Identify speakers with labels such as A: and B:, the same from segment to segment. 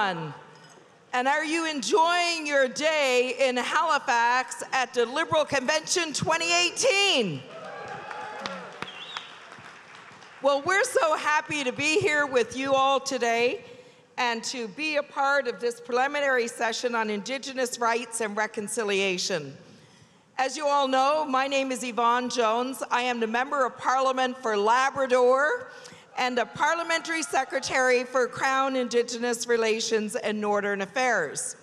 A: everyone. And are you enjoying your day in Halifax at the Liberal Convention 2018? Well, we're so happy to be here with you all today and to be a part of this preliminary session on Indigenous rights and reconciliation. As you all know, my name is Yvonne Jones. I am the Member of Parliament for Labrador and the Parliamentary Secretary for Crown Indigenous Relations and Northern Affairs.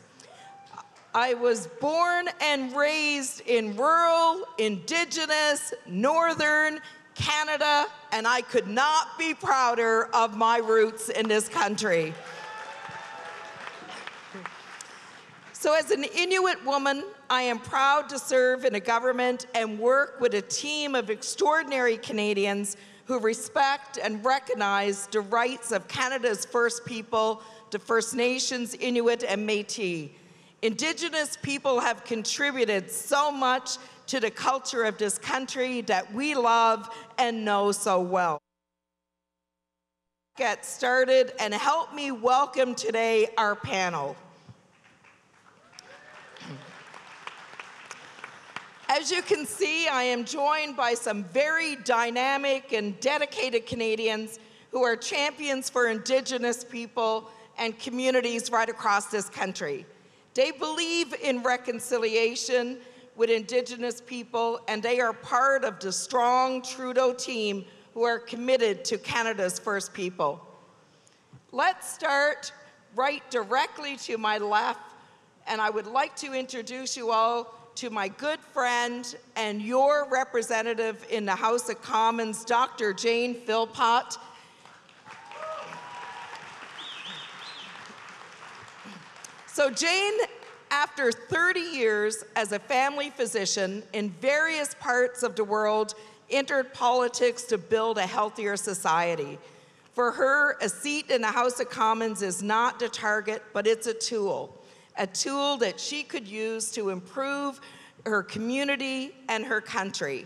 A: I was born and raised in rural, Indigenous, Northern Canada, and I could not be prouder of my roots in this country. So as an Inuit woman, I am proud to serve in a government and work with a team of extraordinary Canadians who respect and recognize the rights of Canada's First People, the First Nations, Inuit, and Métis. Indigenous people have contributed so much to the culture of this country that we love and know so well. Get started and help me welcome today our panel. As you can see, I am joined by some very dynamic and dedicated Canadians who are champions for Indigenous people and communities right across this country. They believe in reconciliation with Indigenous people, and they are part of the strong Trudeau team who are committed to Canada's First People. Let's start right directly to my left, and I would like to introduce you all to my good friend and your representative in the House of Commons, Dr. Jane Philpott. So Jane, after 30 years as a family physician in various parts of the world, entered politics to build a healthier society. For her, a seat in the House of Commons is not the target, but it's a tool that she could use to improve her community and her country.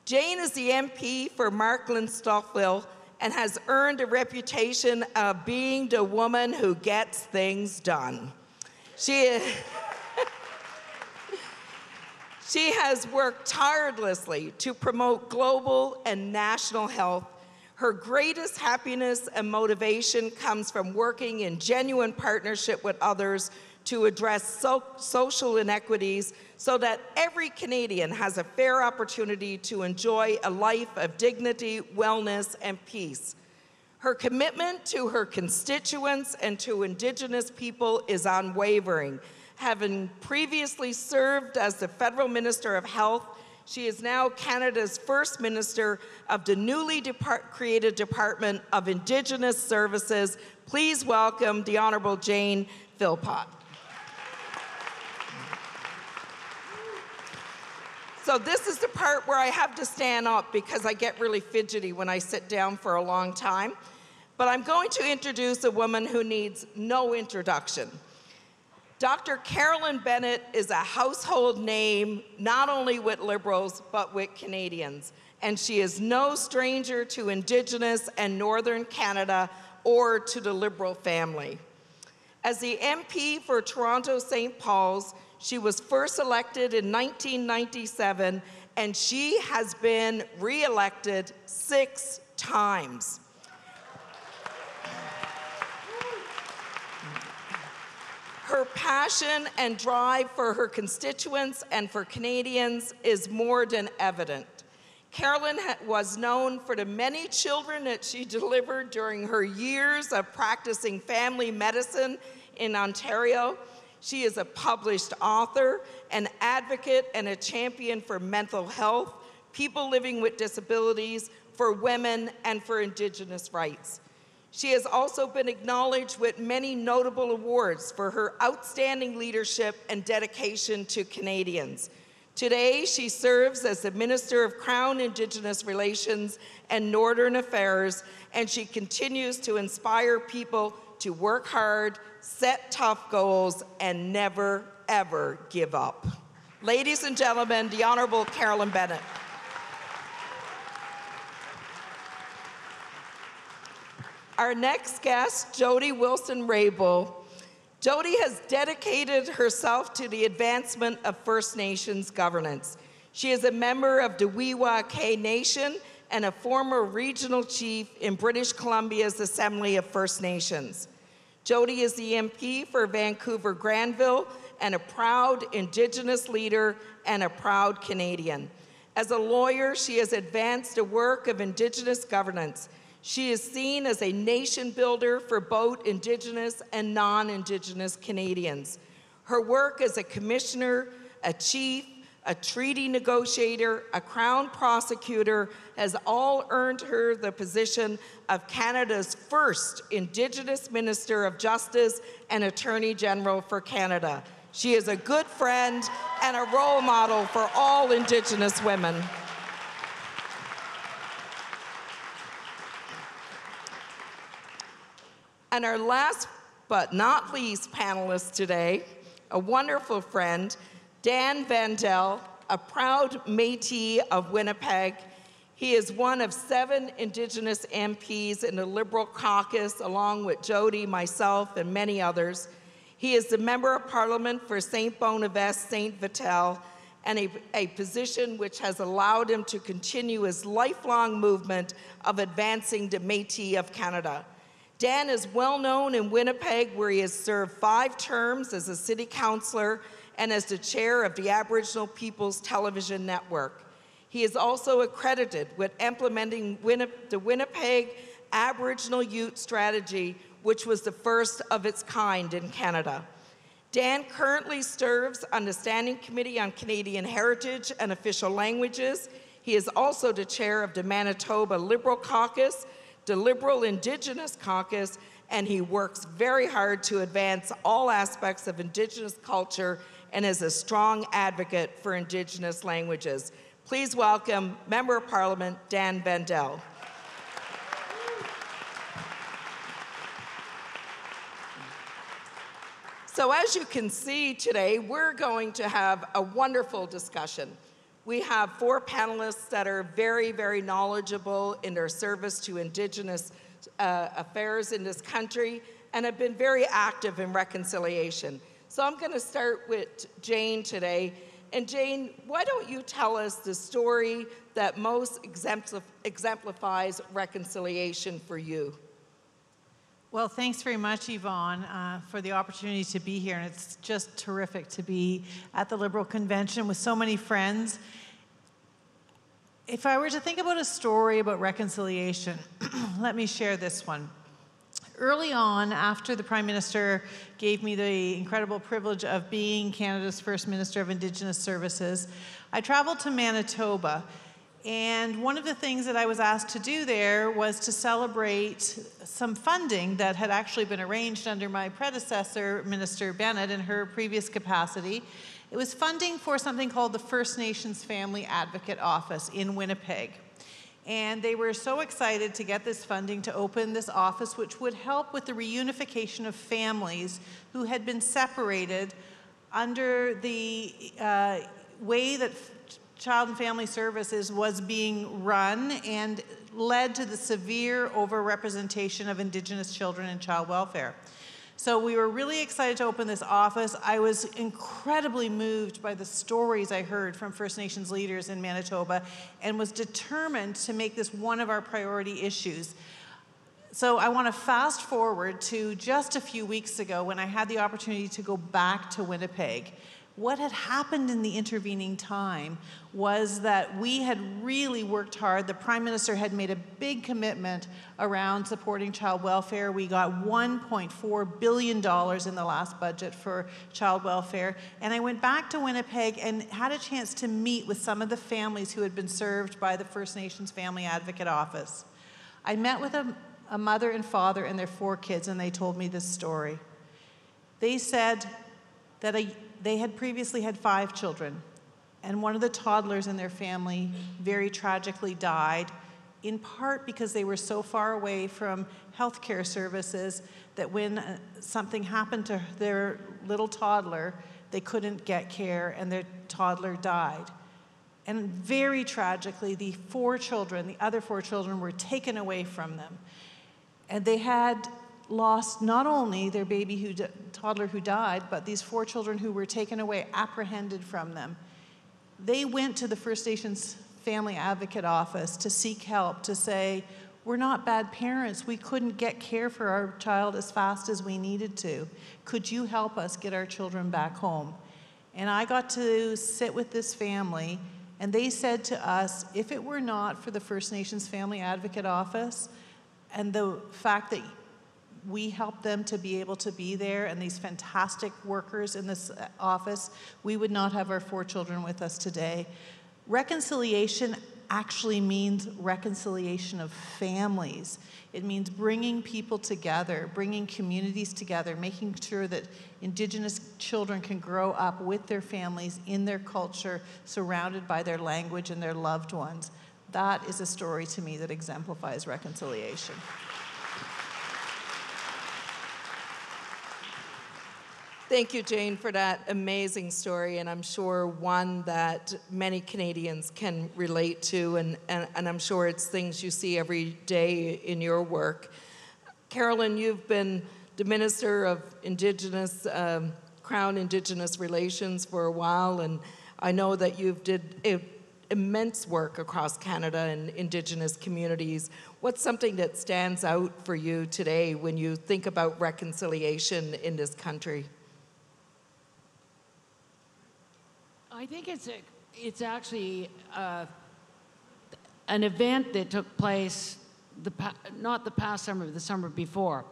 A: Jane is the MP for Markland-Stouffville and has earned a reputation of being the woman who gets things done. She has worked tirelessly to promote global and national health. Her greatest happiness and motivation comes from working in genuine partnership with others to address social inequities so that every Canadian has a fair opportunity to enjoy a life of dignity, wellness, and peace. Her commitment to her constituents and to Indigenous people is unwavering. Having previously served as the Federal Minister of Health, she is now Canada's first Minister of the newly created Department of Indigenous Services. Please welcome the Honourable Jane Philpott. So this is the part where I have to stand up because I get really fidgety when I sit down for a long time. But I'm going to introduce a woman who needs no introduction. Dr. Carolyn Bennett is a household name, not only with Liberals, but with Canadians. And she is no stranger to Indigenous and Northern Canada or to the Liberal family. As the MP for Toronto St. Paul's, she was first elected in 1997, and she has been re-elected 6 times. Her passion and drive for her constituents and for Canadians is more than evident. Carolyn was known for the many children that she delivered during her years of practicing family medicine in Ontario. She is a published author, an advocate, and a champion for mental health, people living with disabilities, for women, and for Indigenous rights. She has also been acknowledged with many notable awards for her outstanding leadership and dedication to Canadians. Today, she serves as the Minister of Crown Indigenous Relations and Northern Affairs, and she continues to inspire people to work hard, set tough goals, and never, ever give up. Ladies and gentlemen, the Honourable Carolyn Bennett. Our next guest, Jody Wilson-Raybould, Jody has dedicated herself to the advancement of First Nations governance. She is a member of the Weewa-Kay Nation and a former regional chief in British Columbia's Assembly of First Nations. Jody is the MP for Vancouver-Granville and a proud Indigenous leader and a proud Canadian. As a lawyer, she has advanced the work of Indigenous governance. She is seen as a nation builder for both Indigenous and non-Indigenous Canadians. Her work as a commissioner, a chief, a treaty negotiator, a crown prosecutor has all earned her the position of Canada's first Indigenous Minister of Justice and Attorney General for Canada. She is a good friend and a role model for all Indigenous women. And our last but not least panelist today, a wonderful friend, Dan Vandal, a proud Métis of Winnipeg. He is one of 7 Indigenous MPs in the Liberal caucus, along with Jody, myself, and many others. He is the Member of Parliament for St. Bonavest, St. Vital, and a position which has allowed him to continue his lifelong movement of advancing the Métis of Canada. Dan is well known in Winnipeg, where he has served 5 terms as a city councillor and as the chair of the Aboriginal People's Television Network. He is also accredited with implementing the Winnipeg Aboriginal Youth Strategy, which was the first of its kind in Canada. Dan currently serves on the Standing Committee on Canadian Heritage and Official Languages. He is also the chair of the Manitoba Liberal Caucus, the Liberal Indigenous Caucus, and he works very hard to advance all aspects of Indigenous culture and is a strong advocate for Indigenous languages. Please welcome Member of Parliament, Dan Vandal. So as you can see today, we're going to have a wonderful discussion. We have 4 panelists that are very, very knowledgeable in their service to Indigenous affairs in this country and have been very active in reconciliation. So I'm going to start with Jane today. And Jane, why don't you tell us the story that most exemplifies reconciliation for you?
B: Well, thanks very much, Yvonne, for the opportunity to be here. And it's just terrific to be at the Liberal Convention with so many friends. If I were to think about a story about reconciliation, let me share this one. Early on, after the Prime Minister gave me the incredible privilege of being Canada's first Minister of Indigenous Services, I traveled to Manitoba. And one of the things that I was asked to do there was to celebrate some funding that had actually been arranged under my predecessor, Minister Bennett, in her previous capacity. It was funding for something called the First Nations Family Advocate Office in Winnipeg. And they were so excited to get this funding to open this office, which would help with the reunification of families who had been separated under the way that Child and Family Services was being run and led to the severe overrepresentation of Indigenous children in child welfare. So we were really excited to open this office. I was incredibly moved by the stories I heard from First Nations leaders in Manitoba and was determined to make this one of our priority issues. So I want to fast forward to just a few weeks ago when I had the opportunity to go back to Winnipeg. What had happened in the intervening time was that we had really worked hard. The Prime Minister had made a big commitment around supporting child welfare. We got $1.4 billion in the last budget for child welfare. And I went back to Winnipeg and had a chance to meet with some of the families who had been served by the First Nations Family Advocate Office. I met with a mother and father and their 4 kids, and they told me this story. They said that they had previously had 5 children, and one of the toddlers in their family very tragically died, in part because they were so far away from healthcare services that when something happened to their little toddler, they couldn't get care, and their toddler died. And very tragically, the other 4 children were taken away from them. And they had lost not only their baby toddler who died, but these 4 children who were taken away, apprehended from them. They went to the First Nations Family Advocate Office to seek help, to say, we're not bad parents. We couldn't get care for our child as fast as we needed to. Could you help us get our children back home? And I got to sit with this family, and they said to us, if it were not for the First Nations Family Advocate Office and the fact that we helped them to be able to be there, and these fantastic workers in this office, we would not have our 4 children with us today. Reconciliation actually means reconciliation of families. It means bringing people together, bringing communities together, making sure that Indigenous children can grow up with their families, in their culture, surrounded by their language and their loved ones. That is a story to me that exemplifies reconciliation.
A: Thank you, Jane, for that amazing story, and I'm sure one that many Canadians can relate to, and I'm sure it's things you see every day in your work. Carolyn, you've been the Minister of Indigenous, Crown Indigenous Relations for a while, and I know that you've did immense work across Canada and Indigenous communities. What's something that stands out for you today when you think about reconciliation in this country?
C: I think it's actually an event that took place not the past summer, but the summer before.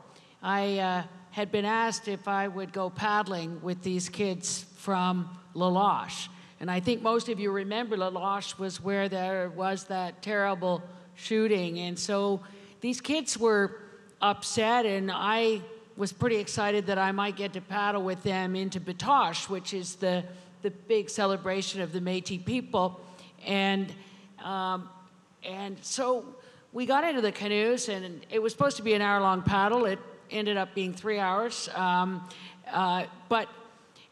C: I had been asked if I would go paddling with these kids from La Loche. And I think most of you remember La Loche was where there was that terrible shooting. And so these kids were upset, and I was pretty excited that I might get to paddle with them into Batoche, which is the big celebration of the Métis people. And so we got into the canoes, and it was supposed to be an hour-long paddle. It ended up being 3 hours. But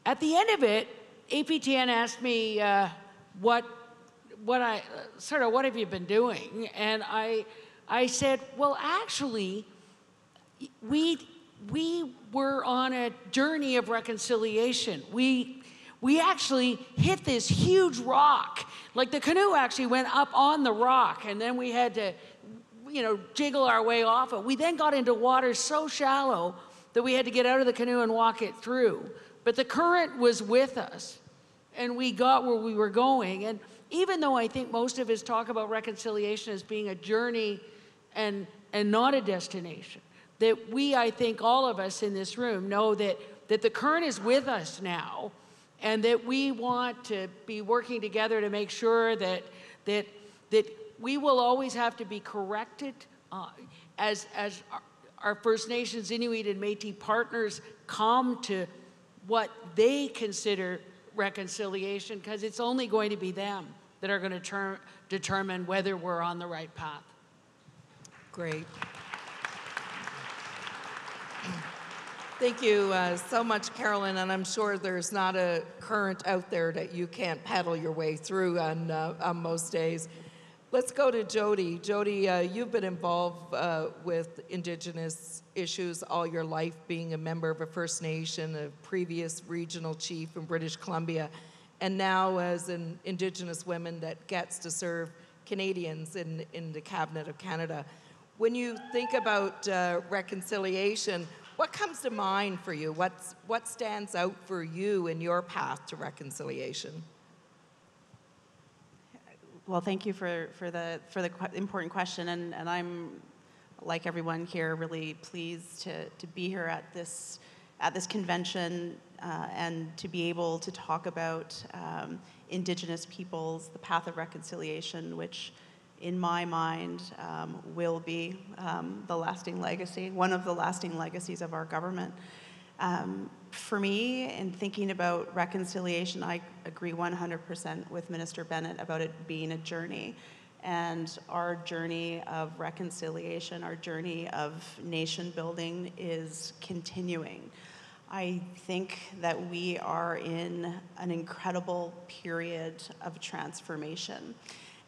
C: at the end of it, APTN asked me what have you been doing? And I said, well, actually, we were on a journey of reconciliation. We actually hit this huge rock. Like, the canoe actually went up on the rock, and then we had to, jiggle our way off it. We then got into water so shallow that we had to get out of the canoe and walk it through. But the current was with us, and we got where we were going. And even though I think most of us talk about reconciliation as being a journey and not a destination, that I think all of us in this room know that the current is with us now, and that we want to be working together to make sure that we will always have to be corrected as our First Nations, Inuit, and Métis partners come to what they consider reconciliation, because it's only going to be them that are going to determine whether we're on the right path.
A: Great. Thank you so much, Carolyn, and I'm sure there's not a current out there that you can't paddle your way through on most days. Let's go to Jody. Jody, you've been involved with Indigenous issues all your life, being a member of a First Nation, a previous regional chief in British Columbia, and now as an Indigenous woman that gets to serve Canadians in the Cabinet of Canada. When you think about reconciliation, what comes to mind for you? What stands out for you in your path to reconciliation?
D: Well, thank you for the important question, and I'm, like everyone here, really pleased to be here at this convention and to be able to talk about Indigenous peoples, the path of reconciliation, which in my mind will be the lasting legacy, one of the lasting legacies of our government. For me, in thinking about reconciliation, I agree 100% with Minister Bennett about it being a journey. And our journey of reconciliation, our journey of nation building is continuing. I think that we are in an incredible period of transformation,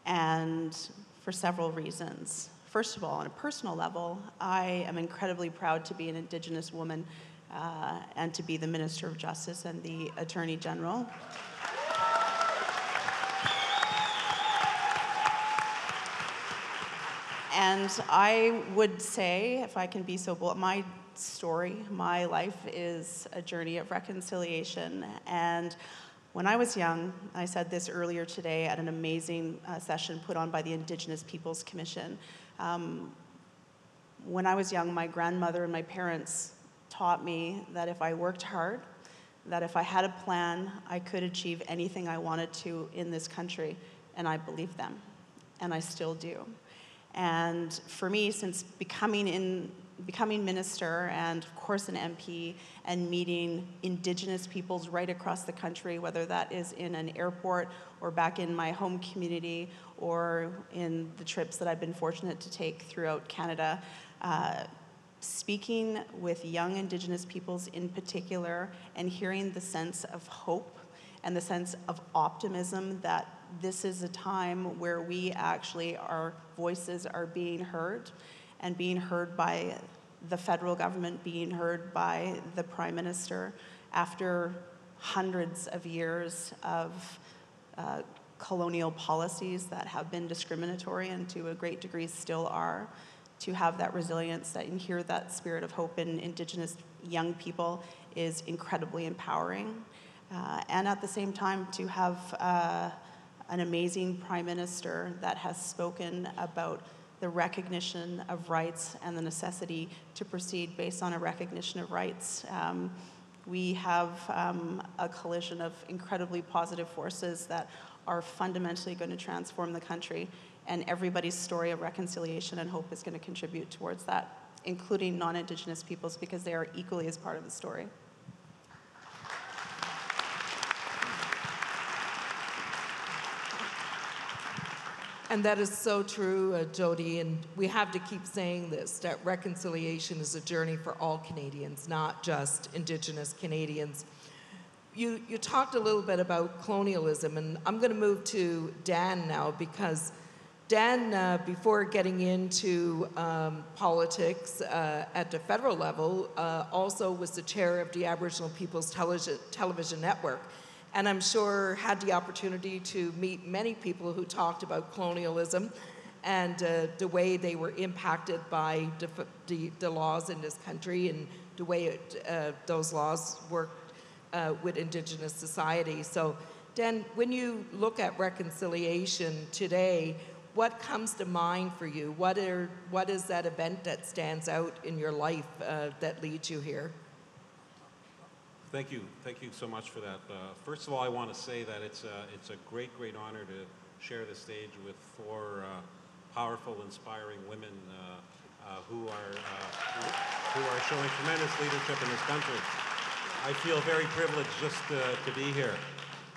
D: and for several reasons. first of all, on a personal level, I am incredibly proud to be an Indigenous woman and to be the Minister of Justice and the Attorney General. And I would say, if I can be so bold, my story, my life is a journey of reconciliation. And when I was young, I said this earlier today at an amazing session put on by the Indigenous Peoples Commission. When I was young, my grandmother and my parents taught me that if I worked hard, that if I had a plan, I could achieve anything I wanted to in this country, and I believed them, and I still do. And for me, since becoming minister and of course an MP and meeting Indigenous peoples right across the country, whether that is in an airport or back in my home community or in the trips that I've been fortunate to take throughout Canada, speaking with young Indigenous peoples in particular and hearing the sense of hope and the sense of optimism that this is a time where we actually, our voices are being heard, and being heard by the federal government, being heard by the Prime Minister after hundreds of years of colonial policies that have been discriminatory and to a great degree still are. To have that resilience and hear that spirit of hope in Indigenous young people is incredibly empowering. And at the same time, to have an amazing Prime Minister that has spoken about the recognition of rights and the necessity to proceed based on a recognition of rights. We have a collision of incredibly positive forces that are fundamentally going to transform the country, and everybody's story of reconciliation and hope is going to contribute towards that, including non-Indigenous peoples, because they are equally as part of the story.
A: And that is so true, Jody, and we have to keep saying this, that reconciliation is a journey for all Canadians, not just Indigenous Canadians. You talked a little bit about colonialism, and I'm going to move to Dan now, because Dan, before getting into politics at the federal level, also was the chair of the Aboriginal People's Television Network. And I'm sure had the opportunity to meet many people who talked about colonialism and the way they were impacted by the laws in this country and the way those laws worked with Indigenous society. So, Dan, when you look at reconciliation today, what comes to mind for you? What is that event that stands out in your life that leads you here?
E: Thank you so much for that. First of all, I want to say that it's a great honor to share the stage with four powerful, inspiring women who are showing tremendous leadership in this country. I feel very privileged just to be here.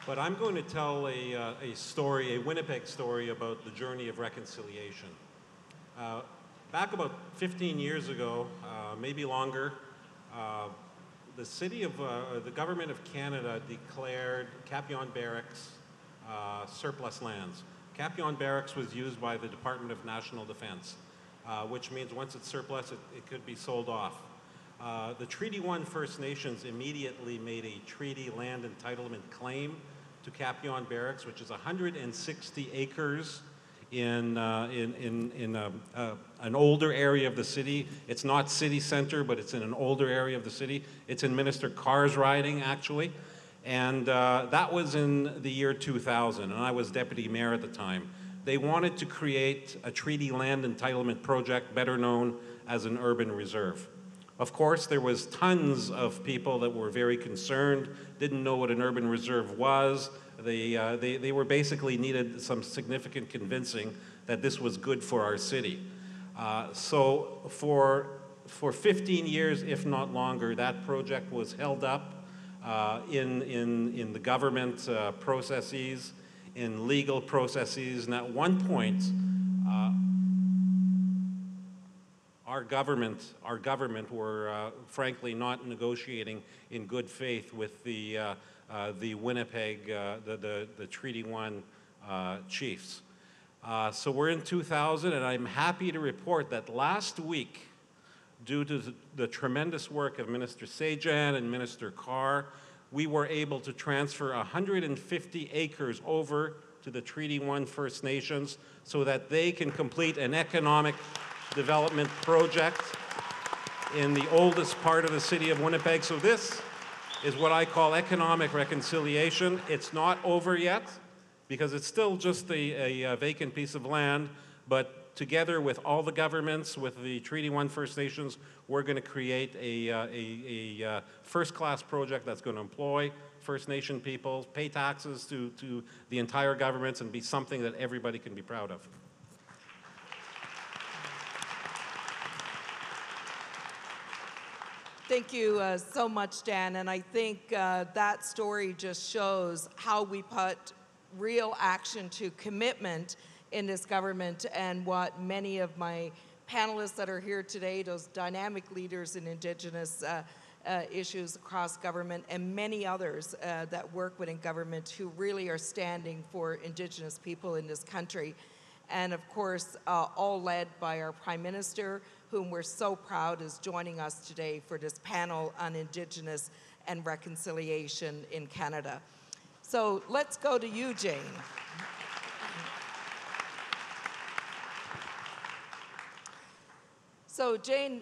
E: But I'm going to tell a story, a Winnipeg story about the journey of reconciliation. Back about 15 years ago, maybe longer, the government of Canada declared Capion Barracks surplus lands. Capion Barracks was used by the Department of National Defense, which means once it's surplus, it could be sold off. The Treaty 1 First Nations immediately made a treaty land entitlement claim to Capion Barracks, which is 160 acres in an older area of the city. It's not city center, but it's in an older area of the city. It's in Minister Carr's riding, actually. And that was in the year 2000, and I was deputy mayor at the time. They wanted to create a treaty land entitlement project, better known as an urban reserve. Of course, there was tons of people that were very concerned, didn't know what an urban reserve was. They were basically needed some significant convincing that this was good for our city. So for 15 years, if not longer, that project was held up in the government processes, in legal processes, and at one point, our government were frankly not negotiating in good faith with the Winnipeg, the Treaty 1 chiefs. So we're in 2000, and I'm happy to report that last week, due to the tremendous work of Minister Sajan and Minister Carr, we were able to transfer 150 acres over to the Treaty 1 First Nations so that they can complete an economic development project in the oldest part of the city of Winnipeg. So this is what I call economic reconciliation. It's not over yet because it's still just a vacant piece of land, but together with all the governments, with the Treaty 1 First Nations, we're going to create a first-class project that's going to employ First Nation people, pay taxes to the entire governments, and be something that everybody can be proud of.
A: Thank you so much, Dan. And I think that story just shows how we put real action to commitment in this government, and what many of my panelists that are here today, those dynamic leaders in Indigenous issues across government, and many others that work within government who really are standing for Indigenous people in this country. And of course, all led by our Prime Minister, whom we're so proud is joining us today for this panel on Indigenous and reconciliation in Canada. So let's go to you, Jane. So Jane,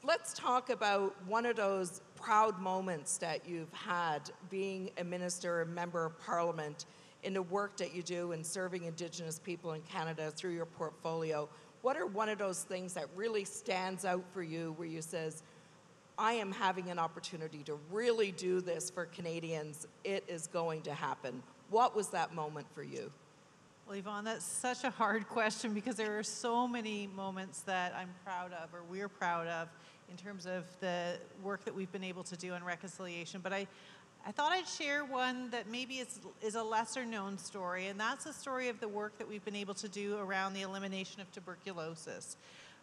A: let's talk about one of those proud moments that you've had being a minister, a member of Parliament, in the work that you do in serving Indigenous people in Canada through your portfolio. What are one of those things that really stands out for you where you says, I am having an opportunity to really do this for Canadians, it is going to happen? What was that moment for you?
B: Well, Yvonne, that's such a hard question because there are so many moments that I'm proud of, or we're proud of, in terms of the work that we've been able to do on reconciliation. But I thought I'd share one that maybe is a lesser known story, and that's the story of the work that we've been able to do around the elimination of tuberculosis.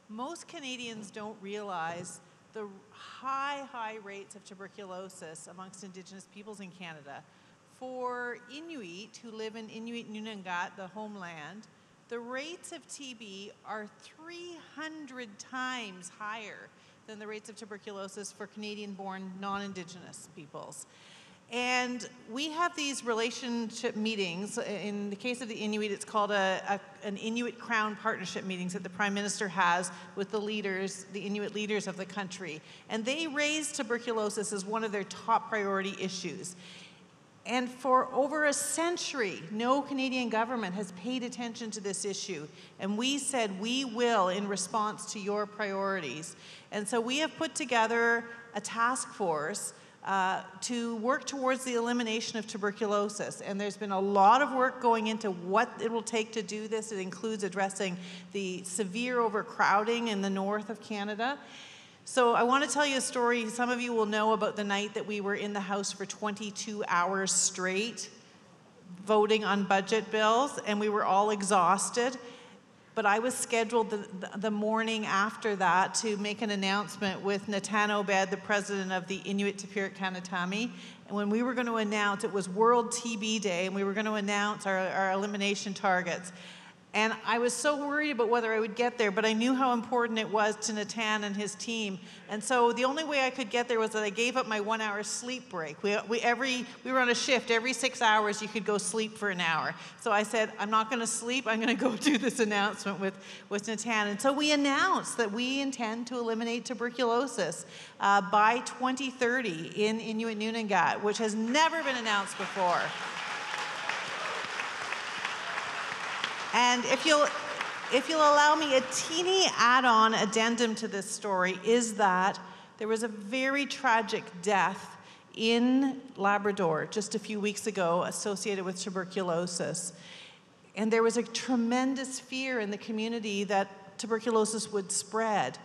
B: Most Canadians don't realize the high rates of tuberculosis amongst Indigenous peoples in Canada. For Inuit who live in Inuit-Nunangat, the homeland, the rates of TB are 300 times higher than the rates of tuberculosis for Canadian-born non-Indigenous peoples. And we have these relationship meetings. In the case of the Inuit, it's called an Inuit Crown Partnership meetings that the Prime Minister has with the leaders, the Inuit leaders of the country. And they raise tuberculosis as one of their top priority issues. And for over a century, no Canadian government has paid attention to this issue. And we said we will in response to your priorities. And so we have put together a task force to work towards the elimination of tuberculosis. And there's been a lot of work going into what it will take to do this. It includes addressing the severe overcrowding in the north of Canada. So I want to tell you a story. Some of you will know about the night that we were in the House for 22 hours straight voting on budget bills, and we were all exhausted. But I was scheduled the morning after that to make an announcement with Natan Obed, the president of the Inuit Tapiriq Kanatami. And when we were going to announce, it was World TB Day, and we were going to announce our elimination targets. And I was so worried about whether I would get there, but I knew how important it was to Natan and his team. And so the only way I could get there was that I gave up my 1 hour sleep break. We were on a shift. Every 6 hours, you could go sleep for an hour. So I said, I'm not going to sleep. I'm going to go do this announcement with Natan. And so we announced that we intend to eliminate tuberculosis by 2030 in Inuit-Nunangat, which has never been announced before. And if you'll allow me a teeny add-on addendum to this story, is that there was a very tragic death in Labrador just a few weeks ago associated with tuberculosis. And there was a tremendous fear in the community that tuberculosis would spread.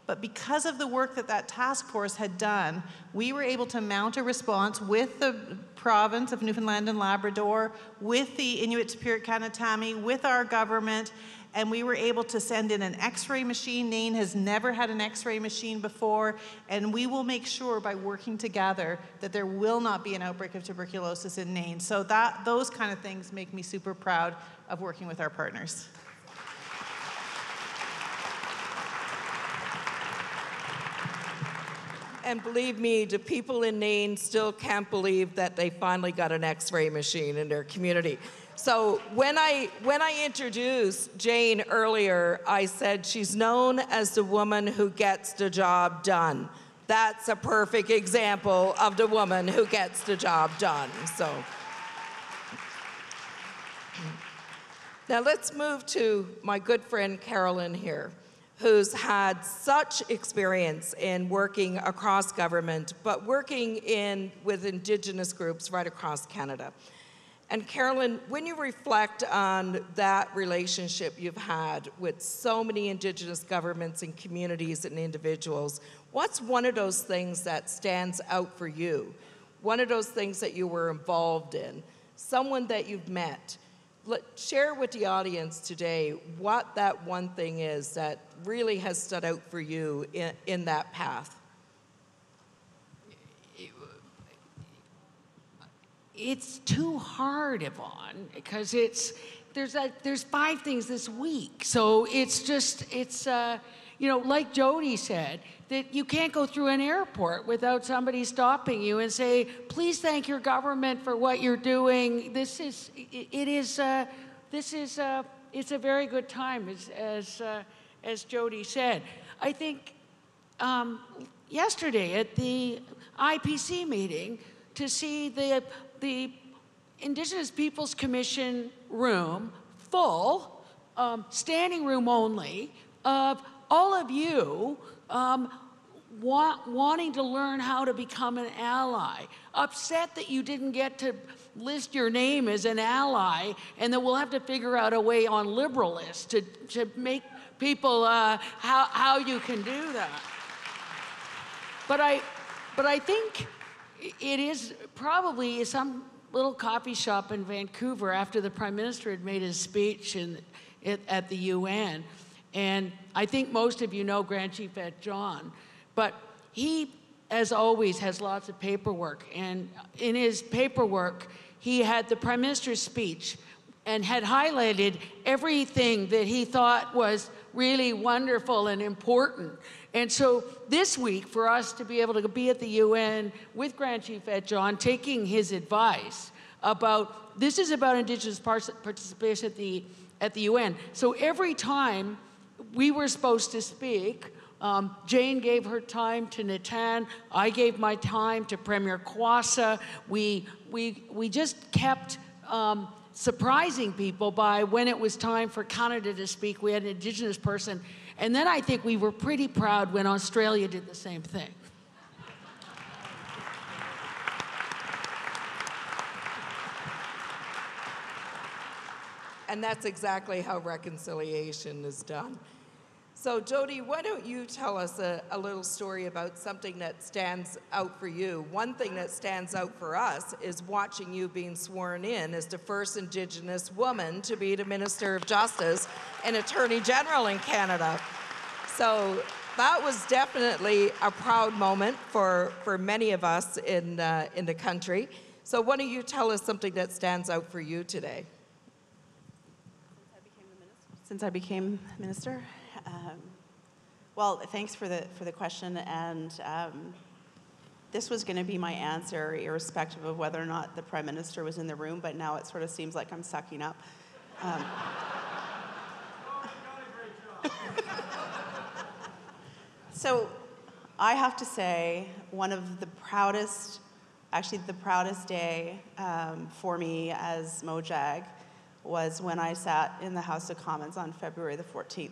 B: But because of the work that task force had done, we were able to mount a response with the province of Newfoundland and Labrador, with the Inuit Tapiriq Kanatami, with our government, and we were able to send in an X-ray machine. Nain has never had an X-ray machine before, and we will make sure by working together that there will not be an outbreak of tuberculosis in Nain. So those kind of things make me super proud of working with our partners.
A: And believe me, the people in Nain still can't believe that they finally got an X-ray machine in their community. So when I introduced Jane earlier, I said she's known as the woman who gets the job done. That's a perfect example of the woman who gets the job done. So now let's move to my good friend Carolyn here, who's had such experience in working across government, but working with Indigenous groups right across Canada. And Carolyn, when you reflect on that relationship you've had with so many Indigenous governments and communities and individuals, what's one of those things that stands out for you? One of those things that you were involved in, someone that you've met. Share with the audience today what that one thing is that really has stood out for you in that path.
C: It's too hard, Yvonne, because there's 5 things this week. So it's like Jody said, that you can't go through an airport without somebody stopping you and say, please thank your government for what you're doing. It's a very good time, as Jody said. I think yesterday at the IPC meeting, to see the Indigenous Peoples Commission room full, standing room only, of all of you wanting to learn how to become an ally, upset that you didn't get to list your name as an ally, and that we'll have to figure out a way on Liberal List to make people how you can do that. But I think it is probably some little coffee shop in Vancouver after the Prime Minister had made his speech at the UN. And I think most of you know Grand Chief Ed John, but he, as always, has lots of paperwork. And in his paperwork, he had the Prime Minister's speech and had highlighted everything that he thought was really wonderful and important. And so this week, for us to be able to be at the UN with Grand Chief Ed John, taking his advice about, this is about Indigenous participation at the UN. So every time we were supposed to speak, Jane gave her time to Natan, I gave my time to Premier Kwasa. We just kept surprising people by when it was time for Canada to speak, we had an Indigenous person. And then I think we were pretty proud when Australia did the same thing.
A: And that's exactly how reconciliation is done. So Jody, why don't you tell us a little story about something that stands out for you? One thing that stands out for us is watching you being sworn in as the first Indigenous woman to be the Minister of Justice and Attorney General in Canada. So that was definitely a proud moment for many of us in the country. So why don't you tell us something that stands out for you today?
D: Since I became minister? Well, thanks for the question, and this was going to be my answer, irrespective of whether or not the Prime Minister was in the room, but now it sort of seems like I'm sucking up. So I have to say, one of the proudest, actually the proudest day for me as Mojag was when I sat in the House of Commons on February the 14th.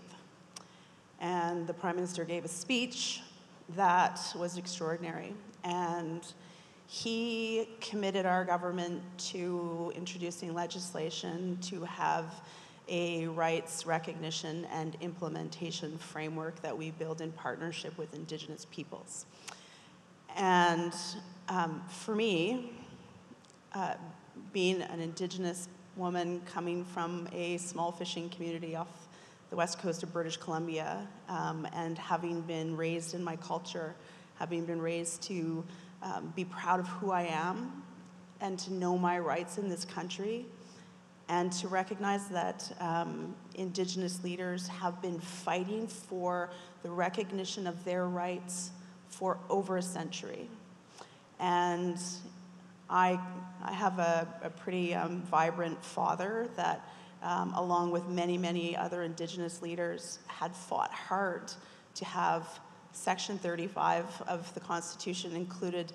D: And the Prime Minister gave a speech that was extraordinary. And he committed our government to introducing legislation to have a rights recognition and implementation framework that we build in partnership with Indigenous peoples. And for me, being an Indigenous woman coming from a small fishing community off the west coast of British Columbia, and having been raised in my culture, having been raised to be proud of who I am and to know my rights in this country, and to recognize that Indigenous leaders have been fighting for the recognition of their rights for over a century. And I have a pretty vibrant father that, along with many, many other Indigenous leaders, had fought hard to have Section 35 of the Constitution included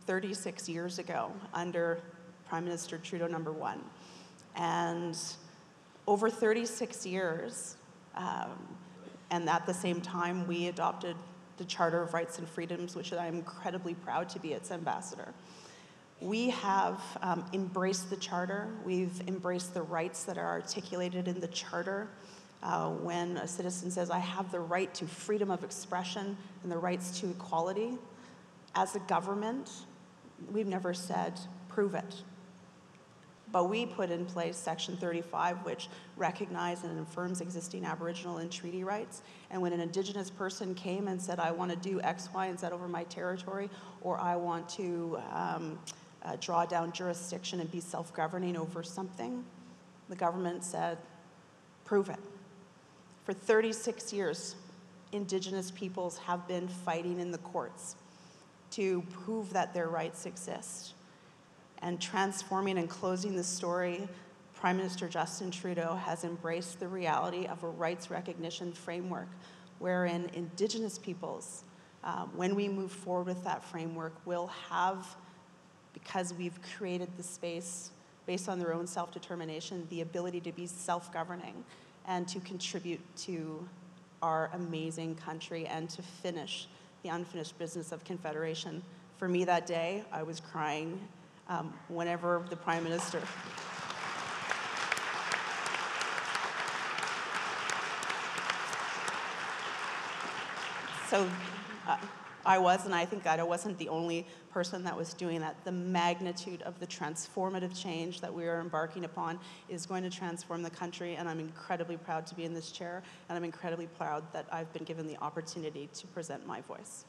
D: 36 years ago under Prime Minister Trudeau #1. And over 36 years, and at the same time, we adopted the Charter of Rights and Freedoms, which I'm incredibly proud to be its ambassador. We have embraced the Charter. We've embraced the rights that are articulated in the Charter. When a citizen says, I have the right to freedom of expression and the rights to equality, as a government, we've never said, prove it. But we put in place Section 35, which recognizes and affirms existing Aboriginal and treaty rights. And when an Indigenous person came and said, I want to do X, Y, and Z over my territory, or I want to draw down jurisdiction and be self-governing over something, the government said, prove it. For 36 years, Indigenous peoples have been fighting in the courts to prove that their rights exist. And transforming and closing the story, Prime Minister Justin Trudeau has embraced the reality of a rights recognition framework wherein Indigenous peoples, when we move forward with that framework, will have, because we've created the space based on their own self-determination, the ability to be self-governing and to contribute to our amazing country and to finish the unfinished business of Confederation. For me that day, I was crying whenever the Prime Minister... So I was, and I think that I wasn't the only person that was doing that. The magnitude of the transformative change that we are embarking upon is going to transform the country, and I'm incredibly proud to be in this chair, and I'm incredibly proud that I've been given the opportunity to present my voice.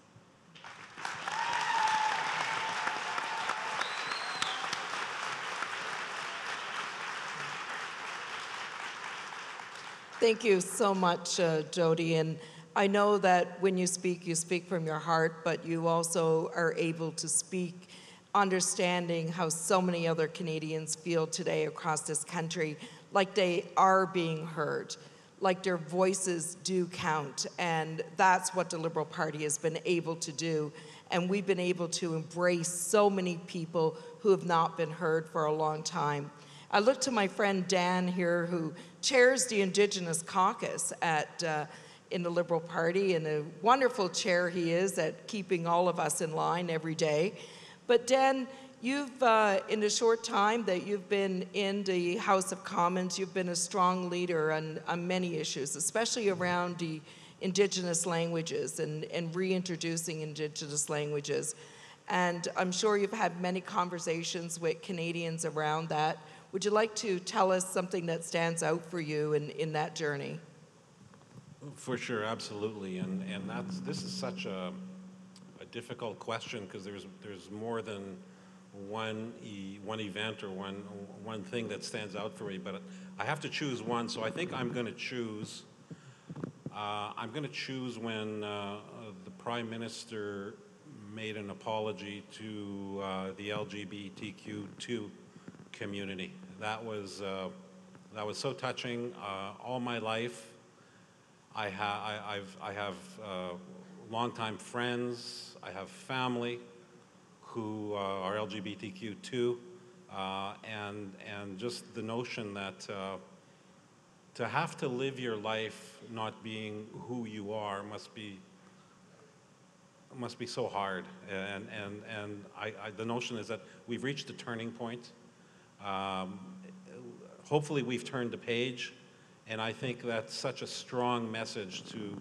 A: Thank you so much, Jody. And I know that when you speak from your heart, but you also are able to speak understanding how so many other Canadians feel today across this country, like they are being heard, like their voices do count. And that's what the Liberal Party has been able to do. And we've been able to embrace so many people who have not been heard for a long time. I look to my friend Dan here, who chairs the Indigenous Caucus in the Liberal Party, and a wonderful chair he is at keeping all of us in line every day. But Dan, you've, in the short time that you've been in the House of Commons, you've been a strong leader on many issues, especially around the Indigenous languages and reintroducing Indigenous languages. And I'm sure you've had many conversations with Canadians around that. Would you like to tell us something that stands out for you in that journey?
E: For sure, absolutely, and this is such a difficult question because there's more than one event or one thing that stands out for me. But I have to choose one, so I think I'm going to choose. When the Prime Minister made an apology to the LGBTQ2 community. That was so touching. All my life, I have longtime friends. I have family who are LGBTQ2, and just the notion that to have to live your life not being who you are must be so hard. And the notion is that we've reached a turning point. Hopefully we've turned the page, and I think that's such a strong message to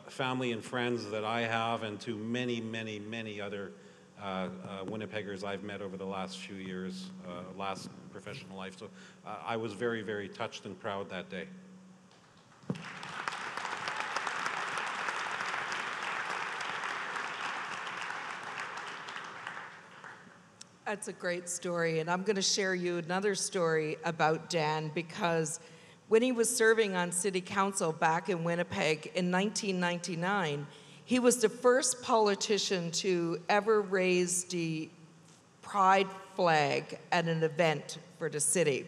E: family and friends that I have, and to many, many, many other Winnipeggers I've met over the last few years, last professional life. So I was very, very touched and proud that day.
A: That's a great story, and I'm going to share you another story about Dan, because when he was serving on City Council back in Winnipeg in 1999, He was the first politician to ever raise the pride flag at an event for the city.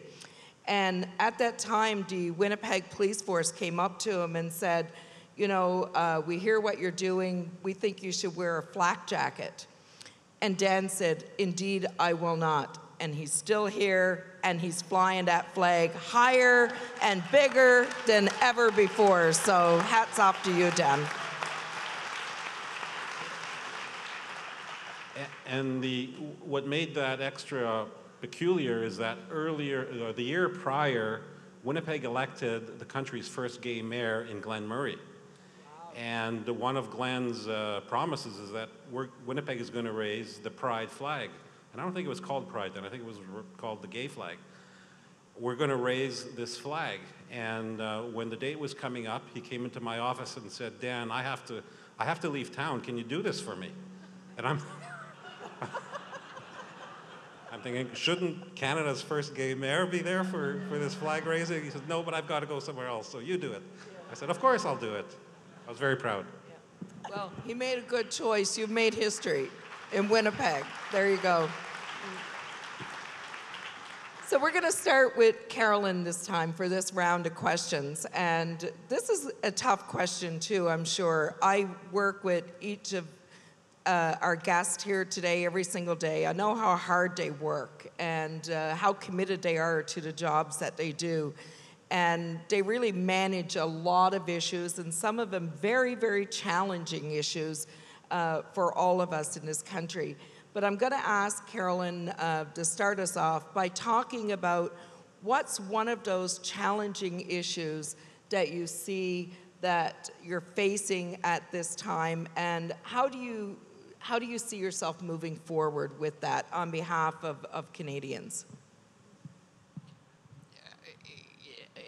A: And at that time, the Winnipeg Police Force came up to him and said, you know, we hear what you're doing. We think you should wear a flak jacket. And Dan said, indeed, I will not. And he's still here, and he's flying that flag higher and bigger than ever before. So hats off to you, Dan.
E: And what made that extra peculiar is that earlier, the year prior, Winnipeg elected the country's first gay mayor in Glen Murray. Wow. And one of Glen's promises is that Winnipeg is going to raise the pride flag. And I don't think it was called pride then, I think it was called the gay flag. We're going to raise this flag. And when the date was coming up, he came into my office and said, Dan, I have to leave town. Can you do this for me? And I'm thinking, shouldn't Canada's first gay mayor be there for this flag raising? He said, no, but I've got to go somewhere else, so you do it. I said, of course I'll do it. I was very proud.
A: Yeah. Well, he made a good choice. You've made history in Winnipeg. There you go. So we're going to start with Carolyn this time for this round of questions. And this is a tough question, too, I'm sure. I work with each of our guests here today every single day. I know how hard they work and how committed they are to the jobs that they do. And they really manage a lot of issues, and some of them very, very challenging issues for all of us in this country. But I'm going to ask Carolyn to start us off by talking about what's one of those challenging issues that you see that you're facing at this time, and how do you see yourself moving forward with that on behalf of Canadians?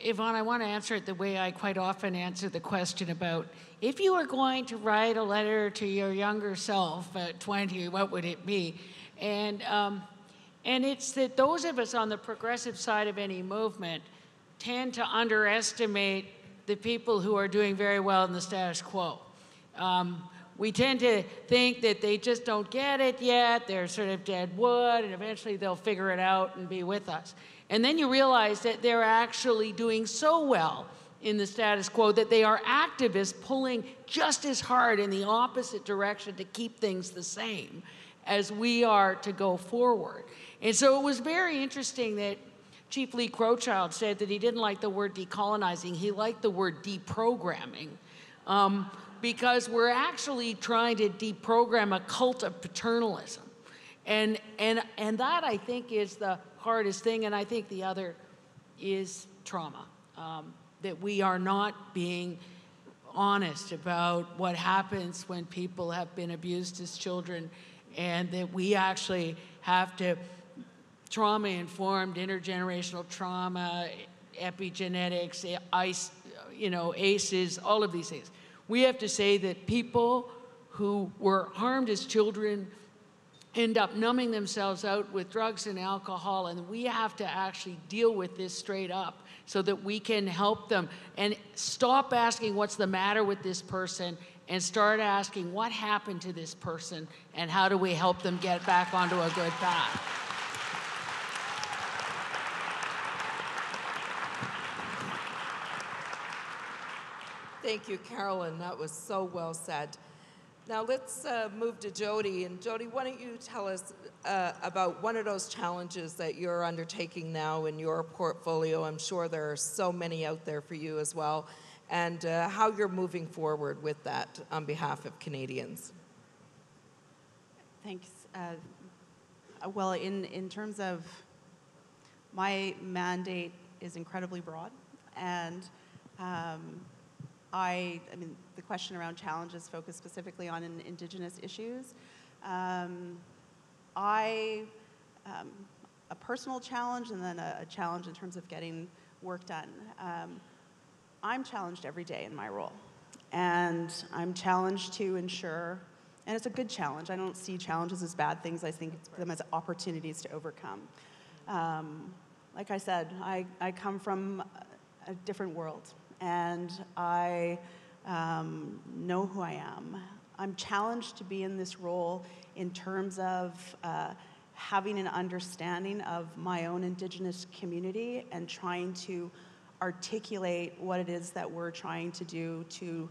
C: Yvonne, I want to answer it the way I quite often answer the question about if you were going to write a letter to your younger self at 20, what would it be? And it's that those of us on the progressive side of any movement tend to underestimate the people who are doing very well in the status quo. We tend to think that they just don't get it yet, they're sort of dead wood, and eventually they'll figure it out and be with us. And then you realize that they're actually doing so well in the status quo that they are activists pulling just as hard in the opposite direction to keep things the same as we are to go forward. And so it was very interesting that Chief Lee Crowchild said that he didn't like the word decolonizing, he liked the word deprogramming. Because we're actually trying to deprogram a cult of paternalism. And that, I think, is the hardest thing, and I think the other is trauma. That we are not being honest about what happens when people have been abused as children, and that we actually have to trauma-informed, intergenerational trauma, epigenetics, ACEs, all of these things. We have to say that people who were harmed as children end up numbing themselves out with drugs and alcohol, and we have to actually deal with this straight up so that we can help them and stop asking what's the matter with this person and start asking what happened to this person and how do we help them get back onto a good path.
A: Thank you, Carolyn. That was so well said. Now let's move to Jody. And Jody, why don't you tell us about one of those challenges that you're undertaking now in your portfolio? I'm sure there are so many out there for you as well. And how you're moving forward with that on behalf of Canadians.
D: Thanks. Well, in terms of my mandate is incredibly broad, and I mean, the question around challenges focused specifically on Indigenous issues. A personal challenge and then a challenge in terms of getting work done. I'm challenged every day in my role, and I'm challenged to ensure, and it's a good challenge. I don't see challenges as bad things. I think them as opportunities to overcome. Like I said, I come from a different world. And I know who I am. I'm challenged to be in this role in terms of having an understanding of my own Indigenous community and trying to articulate what it is that we're trying to do to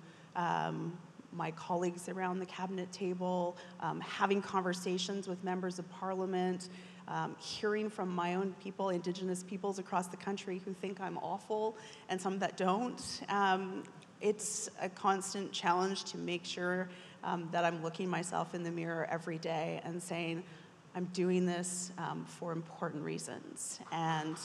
D: my colleagues around the cabinet table, having conversations with members of parliament, hearing from my own people, Indigenous peoples across the country who think I'm awful and some that don't. It's a constant challenge to make sure that I'm looking myself in the mirror every day and saying, I'm doing this for important reasons. And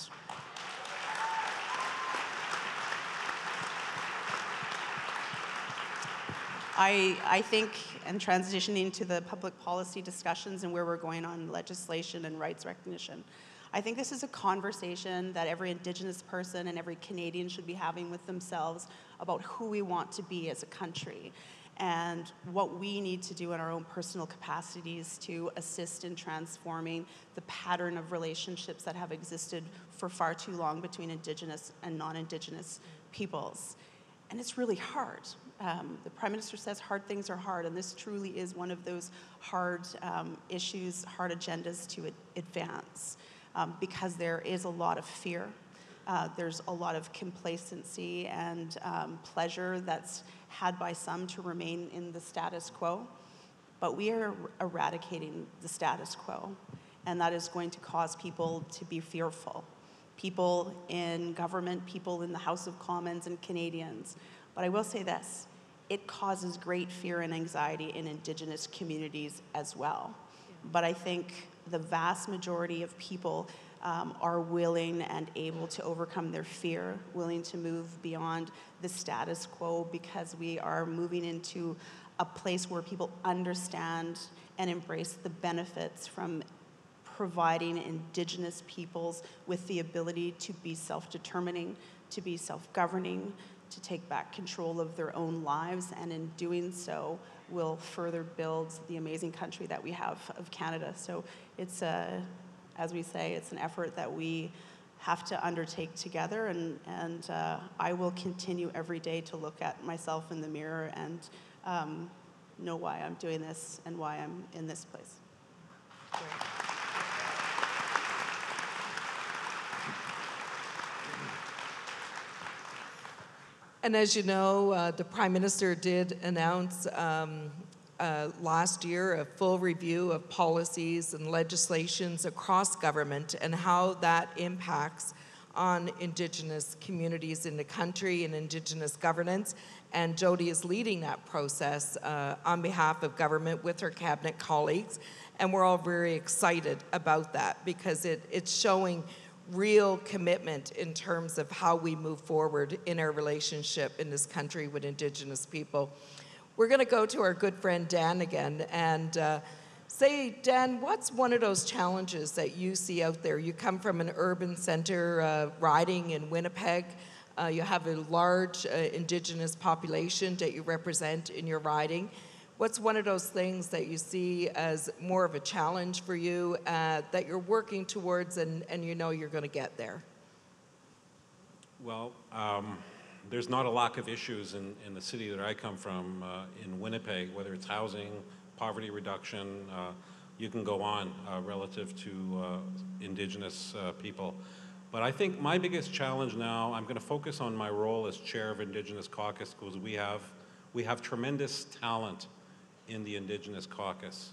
D: I think, and transitioning to the public policy discussions and where we're going on legislation and rights recognition, I think this is a conversation that every Indigenous person and every Canadian should be having with themselves about who we want to be as a country and what we need to do in our own personal capacities to assist in transforming the pattern of relationships that have existed for far too long between Indigenous and non-Indigenous peoples. And it's really hard. The Prime Minister says hard things are hard, and this truly is one of those hard issues, hard agendas to advance, because there is a lot of fear. There's a lot of complacency and pleasure that's had by some to remain in the status quo. But we are eradicating the status quo, and that is going to cause people to be fearful. People in government, people in the House of Commons, and Canadians. But I will say this, it causes great fear and anxiety in Indigenous communities as well. But I think the vast majority of people are willing and able to overcome their fear, willing to move beyond the status quo, because we are moving into a place where people understand and embrace the benefits from providing Indigenous peoples with the ability to be self-determining, to be self-governing, to take back control of their own lives, and in doing so will further build the amazing country that we have of Canada. So it's, as we say, it's an effort that we have to undertake together, and I will continue every day to look at myself in the mirror and know why I'm doing this and why I'm in this place.
B: Great.
A: And as you know, the Prime Minister did announce last year a full review of policies and legislations across government and how that impacts on Indigenous communities in the country and Indigenous governance. And Jody is leading that process on behalf of government with her cabinet colleagues. And we're all very excited about that because it's showing real commitment in terms of how we move forward in our relationship in this country with Indigenous people. We're going to go to our good friend Dan again and say, Dan, what's one of those challenges that you see out there? You come from an urban center riding in Winnipeg. You have a large Indigenous population that you represent in your riding. What's one of those things that you see as more of a challenge for you that you're working towards and you know you're going to get there?
E: Well, there's not a lack of issues in the city that I come from, in Winnipeg, whether it's housing, poverty reduction, you can go on relative to Indigenous people. But I think my biggest challenge now, I'm going to focus on my role as chair of Indigenous Caucus because we have tremendous talent in the Indigenous Caucus.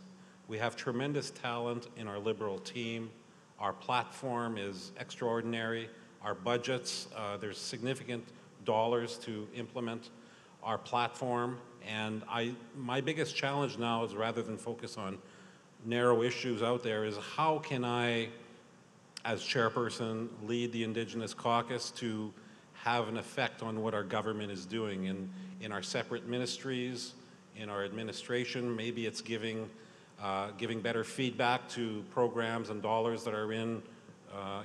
E: We have tremendous talent in our Liberal team. Our platform is extraordinary. Our budgets, there's significant dollars to implement our platform. And my biggest challenge now is, rather than focus on narrow issues out there, is how can I, as chairperson, lead the Indigenous Caucus to have an effect on what our government is doing in our separate ministries, in our administration. Maybe it's giving better feedback to programs and dollars that are in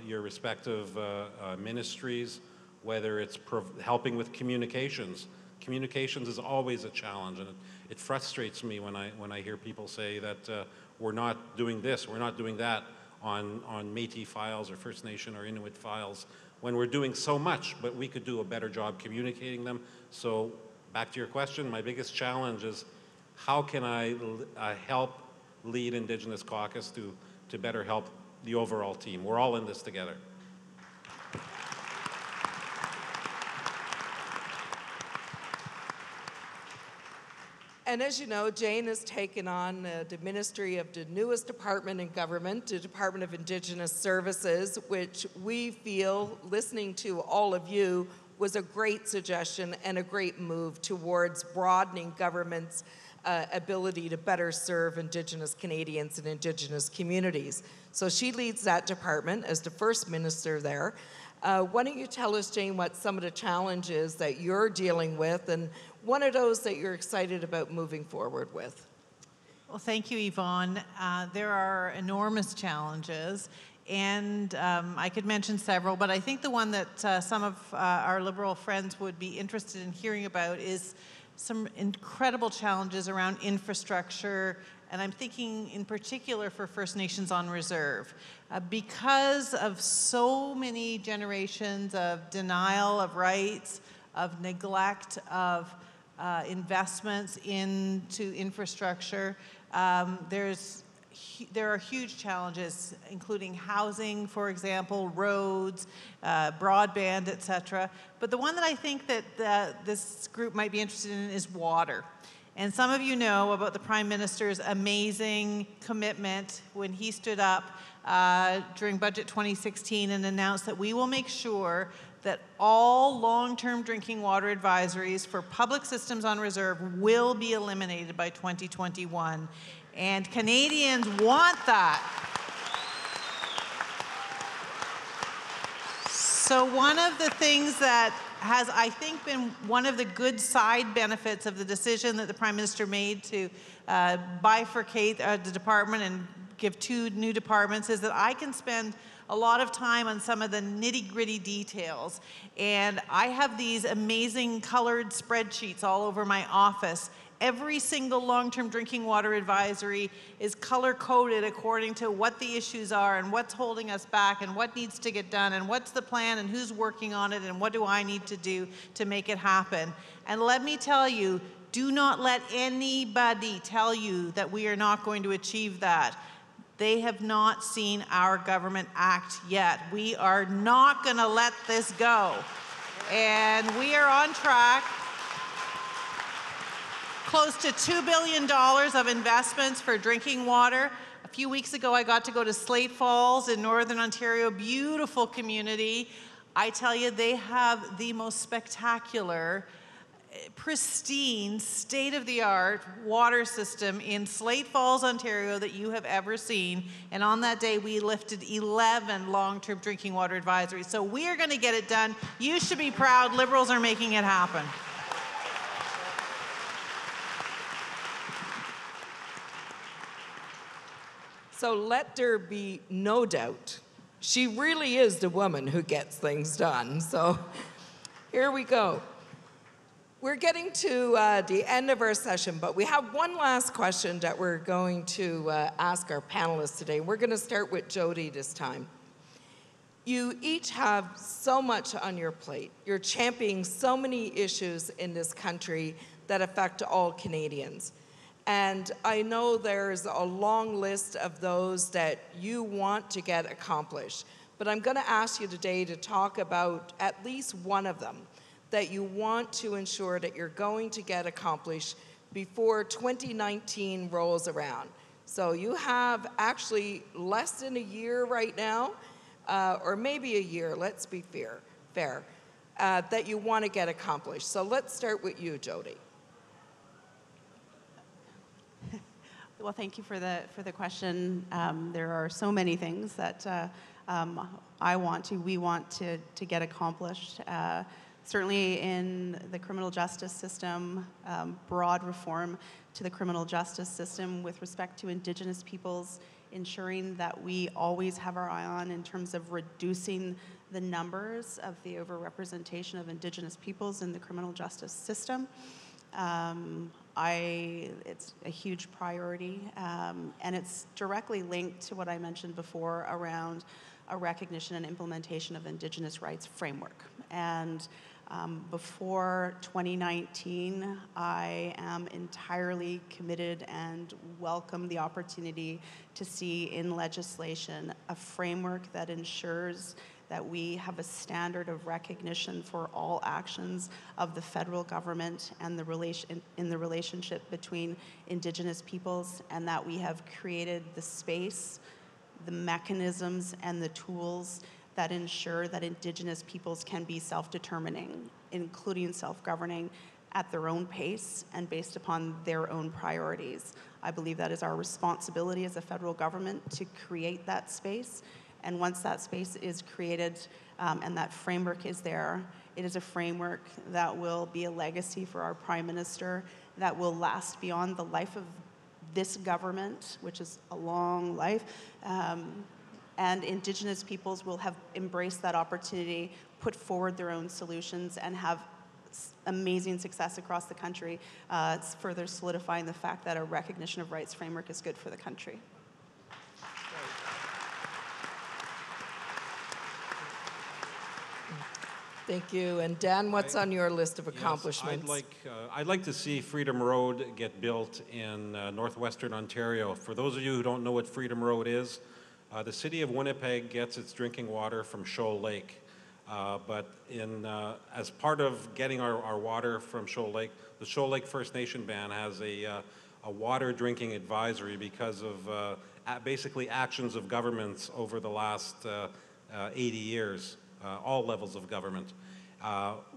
E: your respective ministries, whether it's helping with communications. Communications is always a challenge, and it frustrates me when I hear people say that we're not doing this, we're not doing that on Métis files or First Nation or Inuit files, when we're doing so much, but we could do a better job communicating them. So back to your question, my biggest challenge is how can I help lead Indigenous Caucus to better help the overall team. We're all in this together.
A: And as you know, Jane has taken on the ministry of the newest department in government, the Department of Indigenous Services, which we feel, listening to all of you, was a great suggestion and a great move towards broadening government's ability to better serve Indigenous Canadians and Indigenous communities. So she leads that department as the first minister there. Why don't you tell us, Jane, what some of the challenges that you're dealing with and one of those that you're excited about moving forward with?
B: Well, thank you, Yvonne. There are enormous challenges, and I could mention several, but I think the one that some of our Liberal friends would be interested in hearing about is some incredible challenges around infrastructure, and I'm thinking in particular for First Nations on reserve. Because of so many generations of denial of rights, of neglect of investments into infrastructure, there are huge challenges, including housing, for example, roads, broadband, et cetera. But the one that I think that this group might be interested in is water. And some of you know about the Prime Minister's amazing commitment when he stood up during Budget 2016 and announced that we will make sure that all long-term drinking water advisories for public systems on reserve will be eliminated by 2021. And Canadians want that. So one of the things that has, I think, been one of the good side benefits of the decision that the Prime Minister made to bifurcate the department and give 2 new departments is that I can spend a lot of time on some of the nitty-gritty details. And I have these amazing colored spreadsheets all over my office. Every single long-term drinking water advisory is color-coded according to what the issues are and what's holding us back and what needs to get done and what's the plan and who's working on it and what do I need to do to make it happen. And let me tell you, do not let anybody tell you that we are not going to achieve that. They have not seen our government act yet. We are not going to let this go. And we are on track. Close to $2 billion of investments for drinking water. A few weeks ago, I got to go to Slate Falls in Northern Ontario, beautiful community. I tell you, they have the most spectacular, pristine, state-of-the-art water system in Slate Falls, Ontario that you have ever seen. And on that day, we lifted 11 long-term drinking water advisories. So we are going to get it done. You should be proud. Liberals are making it happen.
A: So let there be no doubt, she really is the woman who gets things done. So here we go. We're getting to the end of our session, but we have one last question that we're going to ask our panelists today. We're going to start with Jody this time. You each have so much on your plate. You're championing so many issues in this country that affect all Canadians. And I know there's a long list of those that you want to get accomplished, but I'm going to ask you today to talk about at least one of them that you want to ensure that you're going to get accomplished before 2019 rolls around. So you have actually less than a year right now, or maybe a year, let's be fair, that you want to get accomplished. So let's start with you, Jody.
D: Well, thank you for the question. There are so many things that we want to get accomplished. Certainly in the criminal justice system, broad reform to the criminal justice system with respect to Indigenous peoples, ensuring that we always have our eye on in terms of reducing the numbers of the overrepresentation of Indigenous peoples in the criminal justice system. It's a huge priority, and it's directly linked to what I mentioned before around a recognition and implementation of Indigenous rights framework. And Before 2019, I am entirely committed and welcome the opportunity to see in legislation a framework that ensures that we have a standard of recognition for all actions of the federal government and in the relationship between Indigenous peoples, and that we have created the space, the mechanisms, and the tools that ensure that Indigenous peoples can be self-determining, including self-governing at their own pace and based upon their own priorities. I believe that is our responsibility as a federal government to create that space. And once that space is created and that framework is there, it is a framework that will be a legacy for our Prime Minister that will last beyond the life of this government, which is a long life. And Indigenous peoples will have embraced that opportunity, put forward their own solutions, and have amazing success across the country. It's further solidifying the fact that a recognition of rights framework is good for the country.
A: Thank you. And Dan, what's on your list of accomplishments?
E: Yes, I'd like to see Freedom Road get built in northwestern Ontario. For those of you who don't know what Freedom Road is, the city of Winnipeg gets its drinking water from Shoal Lake. But as part of getting our water from Shoal Lake, the Shoal Lake First Nation band has a water drinking advisory because of basically actions of governments over the last 80 years. All levels of government.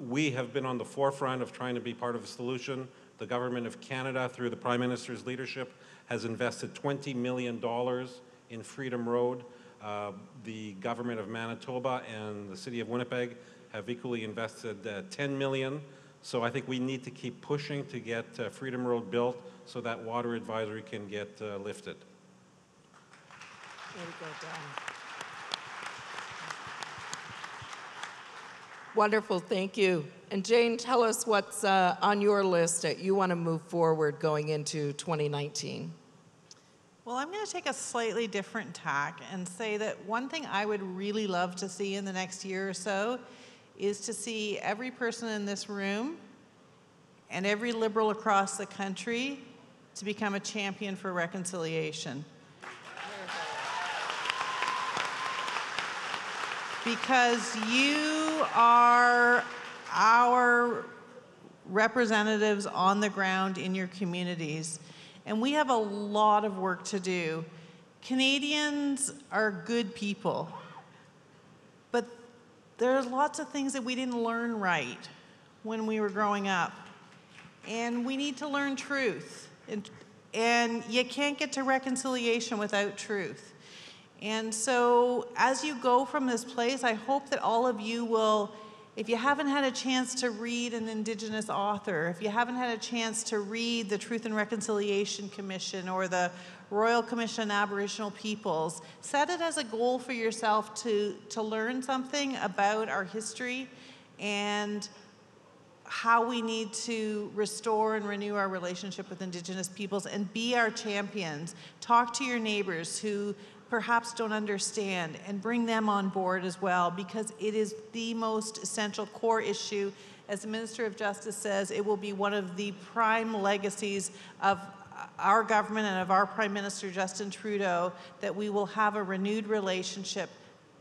E: We have been on the forefront of trying to be part of the solution. The Government of Canada, through the Prime Minister's leadership, has invested $20 million in Freedom Road. The Government of Manitoba and the City of Winnipeg have equally invested $10 million. So I think we need to keep pushing to get Freedom Road built so that water advisory can get lifted.
A: Very good, Dan. Wonderful, thank you. And Jane, tell us what's on your list that you want to move forward going into 2019.
B: Well, I'm going to take a slightly different tack and say that one thing I would really love to see in the next year or so is to see every person in this room and every Liberal across the country to become a champion for reconciliation. Because you are our representatives on the ground in your communities, and we have a lot of work to do. Canadians are good people, but there's lots of things that we didn't learn right when we were growing up, and we need to learn truth, and you can't get to reconciliation without truth. And so as you go from this place, I hope that all of you will, if you haven't had a chance to read an Indigenous author, if you haven't had a chance to read the Truth and Reconciliation Commission or the Royal Commission on Aboriginal Peoples, set it as a goal for yourself to learn something about our history and how we need to restore and renew our relationship with Indigenous peoples and be our champions. Talk to your neighbors who perhaps don't understand and bring them on board as well, because it is the most essential core issue. As the Minister of Justice says, it will be one of the prime legacies of our government and of our Prime Minister Justin Trudeau, that we will have a renewed relationship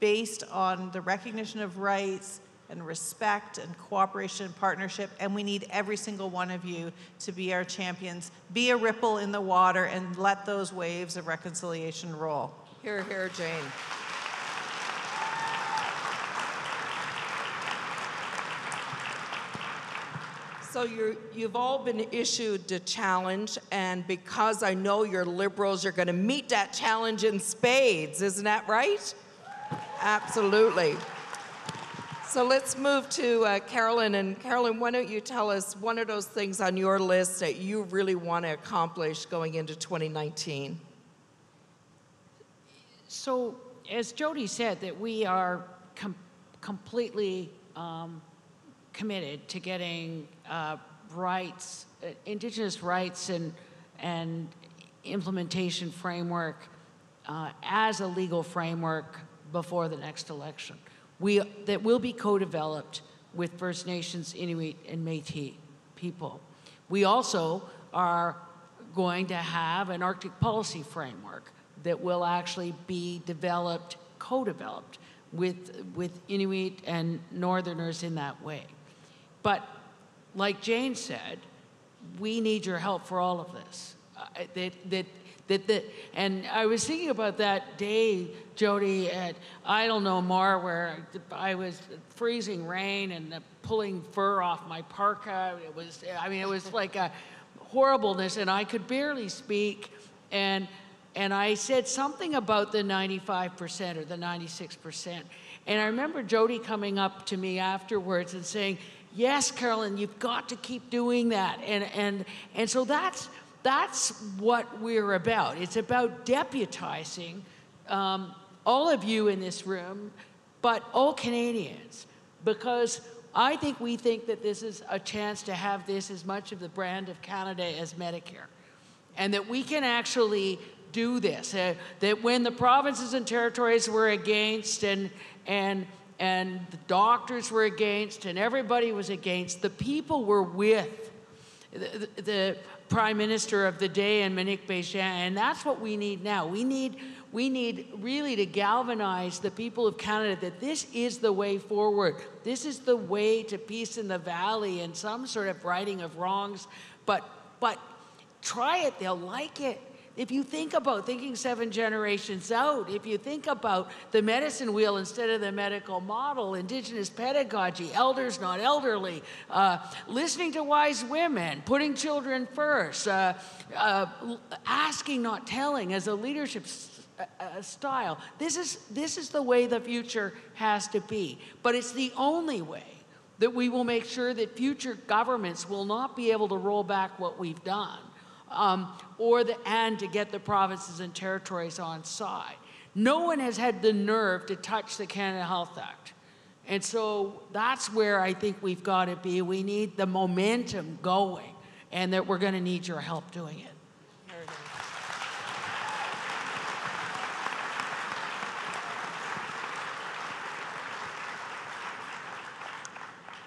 B: based on the recognition of rights and respect and cooperation and partnership, and we need every single one of you to be our champions. Be a ripple in the water and let those waves of reconciliation roll.
A: Hear, hear, Jane. So you've all been issued the challenge, and because I know you're Liberals, you're going to meet that challenge in spades. Isn't that right? Absolutely. So let's move to Carolyn. And Carolyn, why don't you tell us one of those things on your list that you really want to accomplish going into 2019?
C: So, as Jody said, that we are completely committed to getting rights, Indigenous rights and implementation framework as a legal framework before the next election. That will be co-developed with First Nations, Inuit, and Métis people. We also are going to have an Arctic policy framework that will actually be developed, co-developed with Inuit and Northerners in that way. But like Jane said, we need your help for all of this. And I was thinking about that day, Jody, at I don't know more, where I was freezing rain and pulling fur off my parka. It was like a horribleness, and I could barely speak. And I said something about the 95% or the 96%. And I remember Jody coming up to me afterwards and saying, yes, Carolyn, you've got to keep doing that. And so that's what we're about. It's about deputizing all of you in this room, but all Canadians, because I think we think that this is a chance to have this as much of the brand of Canada as Medicare, and that we can actually do this, that when the provinces and territories were against and the doctors were against and everybody was against, the people were with the Prime Minister of the day and Monique Béjean, and that's what we need now. We need really to galvanize the people of Canada that this is the way forward. This is the way to peace in the valley and some sort of righting of wrongs, but try it, they'll like it. If you think about thinking 7 generations out, if you think about the medicine wheel instead of the medical model, Indigenous pedagogy, elders not elderly, listening to wise women, putting children first, asking not telling as a leadership style. This is the way the future has to be. But it's the only way that we will make sure that future governments will not be able to roll back what we've done. And to get the provinces and territories on side. No one has had the nerve to touch the Canada Health Act. And so that's where I think we've got to be. We need the momentum going, and that we're going to need your help doing it.